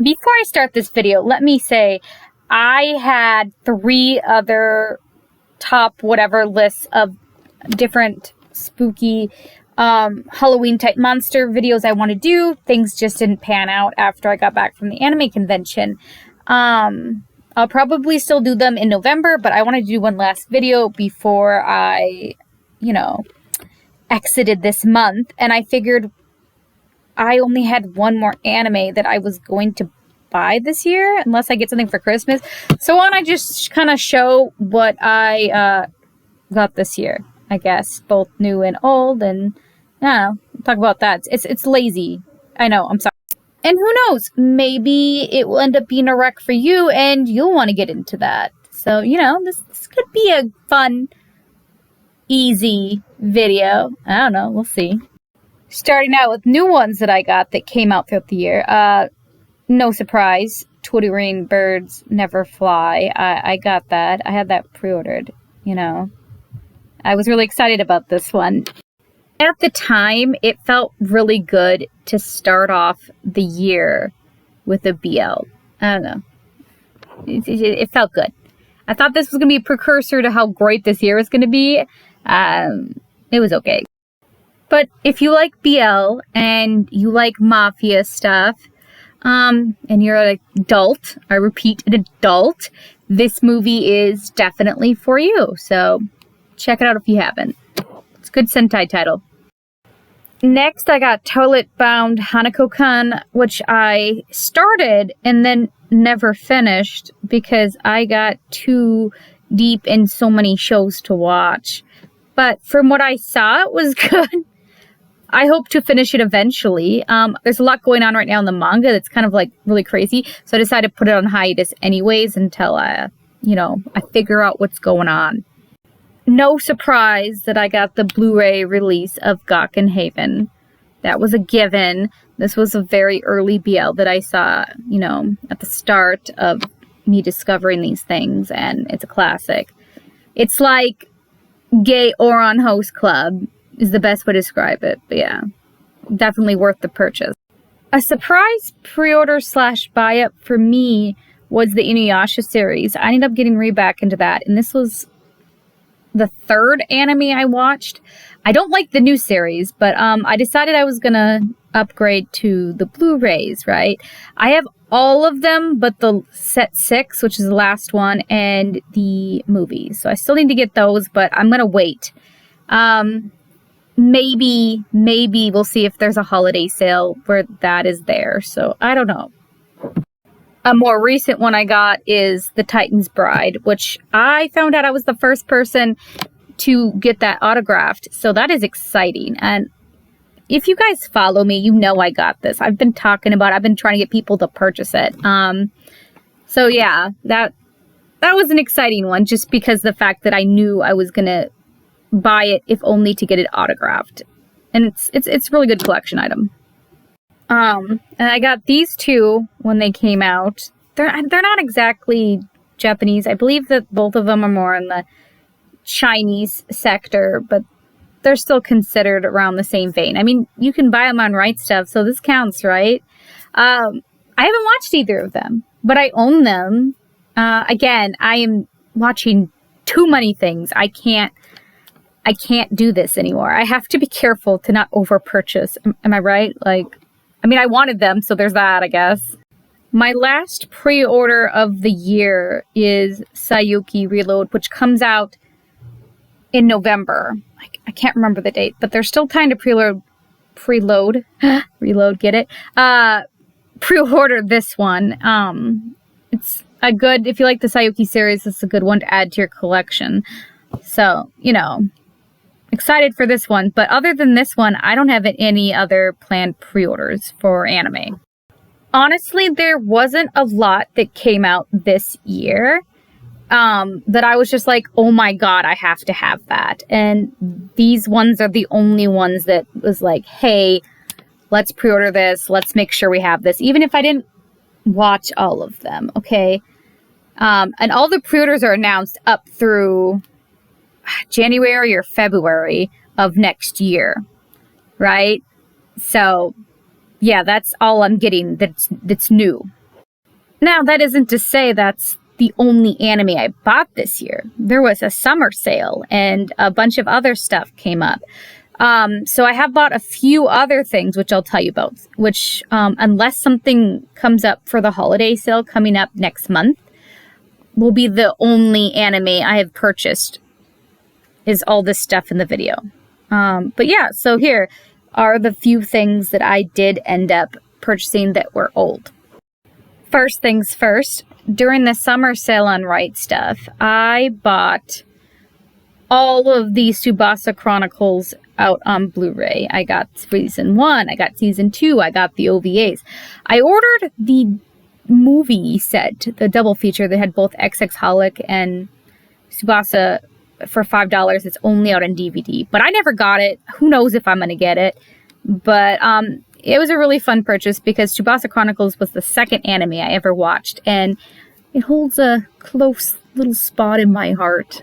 Before I start this video, let me say I had 3 other top whatever lists of different spooky Halloween type monster videos I want to do. Things just didn't pan out after I got back from the anime convention. I'll probably still do them in November, but I wanted to do one last video before I, exited this month. And I figured I only had one more anime that I was going to buy this year, unless I get something for Christmas. So why don't I just kind of show what I got this year, I guess, both new and old, and talk about that. It's lazy. I know, I'm sorry. And who knows, maybe it will end up being a wreck for you and you'll want to get into that. So, this could be a fun, easy video. I don't know, we'll see. Starting out with new ones that I got that came out throughout the year. No surprise, Twittering Birds Never Fly. I got that. I had that pre-ordered, I was really excited about this one. At the time, it felt really good to start off the year with a BL. I don't know. It felt good. I thought this was going to be a precursor to how great this year was going to be. It was okay. But if you like BL and you like mafia stuff, and you're an adult, I repeat, an adult, this movie is definitely for you. So check it out if you haven't. It's a good Sentai title. Next, I got Toilet Bound Hanako-kun, which I started and then never finished because I got too deep in so many shows to watch. But from what I saw, it was good. I hope to finish it eventually. There's a lot going on right now in the manga that's kind of like really crazy. So I decided to put it on hiatus anyways until I figure out what's going on. No surprise that I got the Blu-ray release of Gakuen Haven. That was a given. This was a very early BL that I saw, at the start of me discovering these things, and it's a classic. It's like Gay Oron Host Club is the best way to describe it, but yeah, definitely worth the purchase. A surprise pre-order / buy-up for me was the Inuyasha series. I ended up getting back into that, and this was the 3rd anime I watched. I don't like the new series, but I decided I was gonna upgrade to the Blu-rays, right? I have all of them but the set 6, which is the last one, and the movies. So I still need to get those, but I'm gonna wait. Maybe we'll see if there's a holiday sale where that is there. So I don't know. A more recent one I got is The Titan's Bride, which I found out I was the first person to get that autographed. So that is exciting. And if you guys follow me, you know I got this. I've been trying to get people to purchase it. So yeah, that was an exciting one just because the fact that I knew I was going to buy it if only to get it autographed. And it's a really good collection item. And I got these 2 when they came out. They're not exactly Japanese. I believe that both of them are more in the Chinese sector, but they're still considered around the same vein. I mean, you can buy them on Right Stuff, so this counts, right? I haven't watched either of them, but I own them. Again, I am watching too many things. I can't do this anymore. I have to be careful to not over purchase. Am I right? I wanted them, so there's that, I guess. My last pre-order of the year is Saiyuki Reload, which comes out in November. I can't remember the date, but there's still time to preload, get it? Pre-order this one. It's a good, if you like the Saiyuki series, it's a good one to add to your collection. So, excited for this one, but other than this one, I don't have any other planned pre-orders for anime. Honestly, there wasn't a lot that came out this year that I was just like, oh my god, I have to have that. And these ones are the only ones that was like, hey, let's pre-order this, let's make sure we have this, even if I didn't watch all of them, okay? And all the pre-orders are announced up through January or February of next year, right? So yeah, that's all I'm getting that's new. Now, that isn't to say that's the only anime I bought this year. There was a summer sale and a bunch of other stuff came up. So I have bought a few other things, which I'll tell you about, which, unless something comes up for the holiday sale coming up next month, will be the only anime I have purchased is all this stuff in the video. But yeah, so here are the few things that I did end up purchasing that were old. First things first, during the summer sale on Right Stuf, I bought all of the Tsubasa Chronicles out on Blu-ray. I got season 1, I got season 2, I got the OVAs. I ordered the movie set, the double feature that had both XX-Holic and Tsubasa for $5. It's only out on DVD, but I never got it. Who knows if I'm going to get it. But it was a really fun purchase because Tsubasa Chronicles was the second anime I ever watched, and it holds a close little spot in my heart.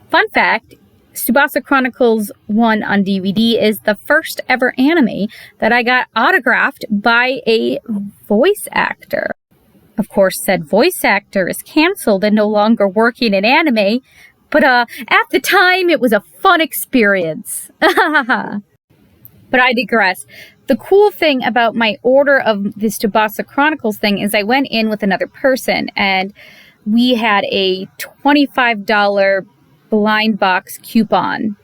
Fun fact, Tsubasa Chronicles 1 on DVD is the first ever anime that I got autographed by a voice actor. Of course, said voice actor is canceled and no longer working in anime, but at the time it was a fun experience. But I digress. The cool thing about my order of this Tsubasa Chronicles thing is I went in with another person and we had a $25 blind box coupon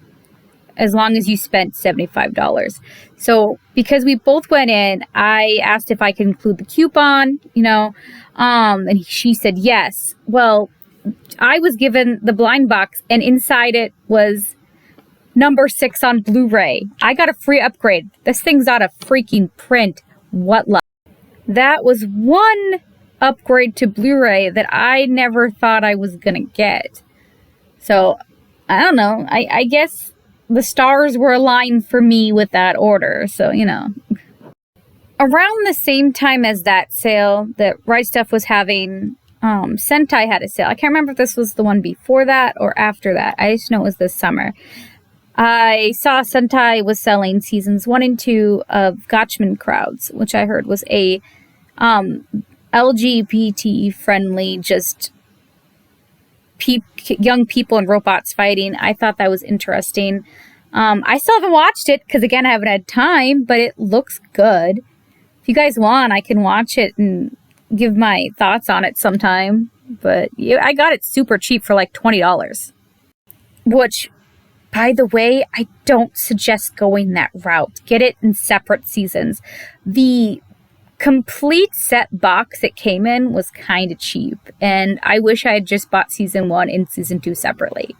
as long as you spent $75. So because we both went in, I asked if I could include the coupon, and she said yes. Well, I was given the blind box and inside it was number 6 on Blu-ray. I got a free upgrade. This thing's out of freaking print. What luck. That was one upgrade to Blu-ray that I never thought I was gonna get. So, I don't know. I guess the stars were aligned for me with that order. So, Around the same time as that sale that Right Stuf was having, Sentai had a sale. I can't remember if this was the one before that or after that. I just know it was this summer. I saw Sentai was selling seasons 1 and 2 of Gatchaman Crowds, which I heard was a LGBT-friendly, just young people and robots fighting. I thought that was interesting. I still haven't watched it because, again, I haven't had time, but it looks good. If you guys want, I can watch it and give my thoughts on it sometime. But I got it super cheap for like $20. Which, by the way, I don't suggest going that route. Get it in separate seasons. The complete set box it came in was kind of cheap, and I wish I had just bought season 1 and season 2 separately.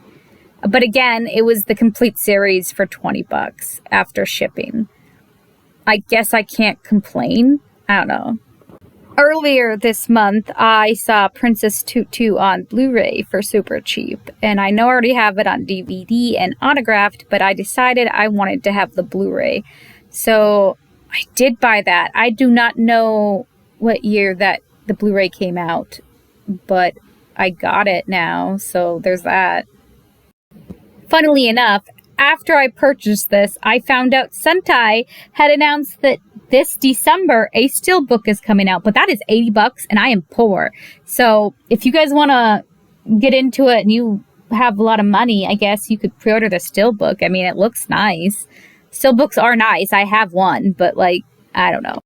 But again, it was the complete series for $20 after shipping. I guess I can't complain. I don't know. Earlier this month, I saw Princess Tutu on Blu-ray for super cheap, and I know I already have it on DVD and autographed, but I decided I wanted to have the Blu-ray. So I did buy that. I do not know what year that the Blu-ray came out, but I got it now, so there's that. Funnily enough, after I purchased this, I found out Sentai had announced that this December a steelbook is coming out, but that is $80 and I am poor. So if you guys want to get into it and you have a lot of money, I guess you could pre-order the steelbook. I mean, it looks nice. Steelbooks are nice. I have one, but I don't know.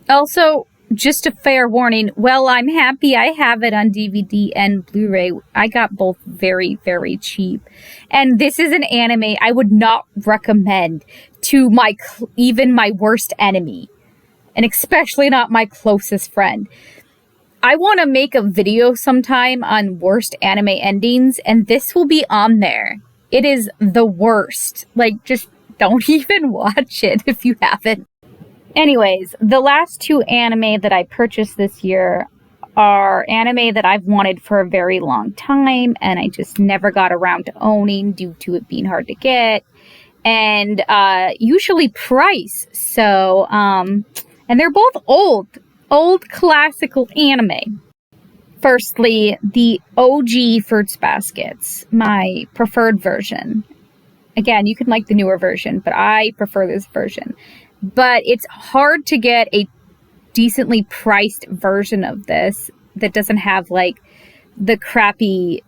Also, just a fair warning, well, I'm happy I have it on DVD and Blu-ray. I got both very, very cheap. And this is an anime I would not recommend to even my worst enemy. And especially not my closest friend. I want to make a video sometime on worst anime endings, and this will be on there. It is the worst. Just don't even watch it if you haven't. Anyways, the last 2 anime that I purchased this year are anime that I've wanted for a very long time, and I just never got around to owning due to it being hard to get, and usually price. So, and they're both old classical anime. Firstly, the OG Fruits Baskets, my preferred version. Again, you can like the newer version, but I prefer this version. But it's hard to get a decently priced version of this that doesn't have like the crappy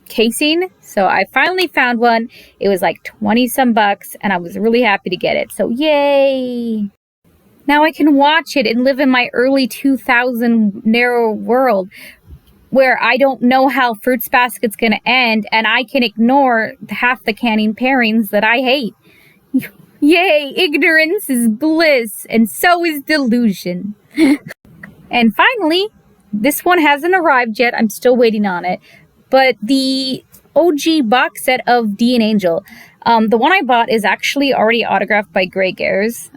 casing. So I finally found one. It was like 20 some bucks and I was really happy to get it. So yay! Now I can watch it and live in my early 2000 narrow world where I don't know how Fruits Basket's gonna end and I can ignore half the canning pairings that I hate. Yay! Ignorance is bliss and so is delusion. And finally, this one hasn't arrived yet. I'm still waiting on it. But the OG box set of Dean Angel. The one I bought is actually already autographed by Greg Ayres,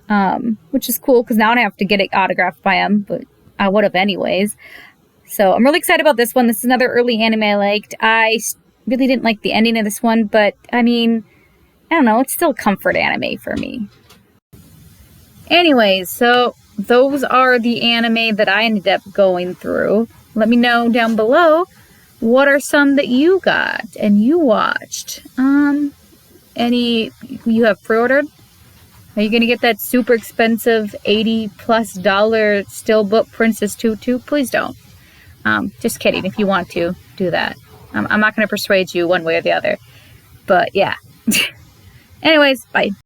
which is cool because now I don't have to get it autographed by him, but I would have anyways. So I'm really excited about this one. This is another early anime I liked. I really didn't like the ending of this one, but I mean, I don't know. It's still comfort anime for me. Anyways, so those are the anime that I ended up going through. Let me know down below. What are some that you got and you watched? Any you have pre-ordered? Are you gonna get that super expensive $80+ steelbook Princess Tutu? Please don't. Just kidding. If you want to, do that. I'm not gonna persuade you one way or the other. But yeah. Anyways, bye.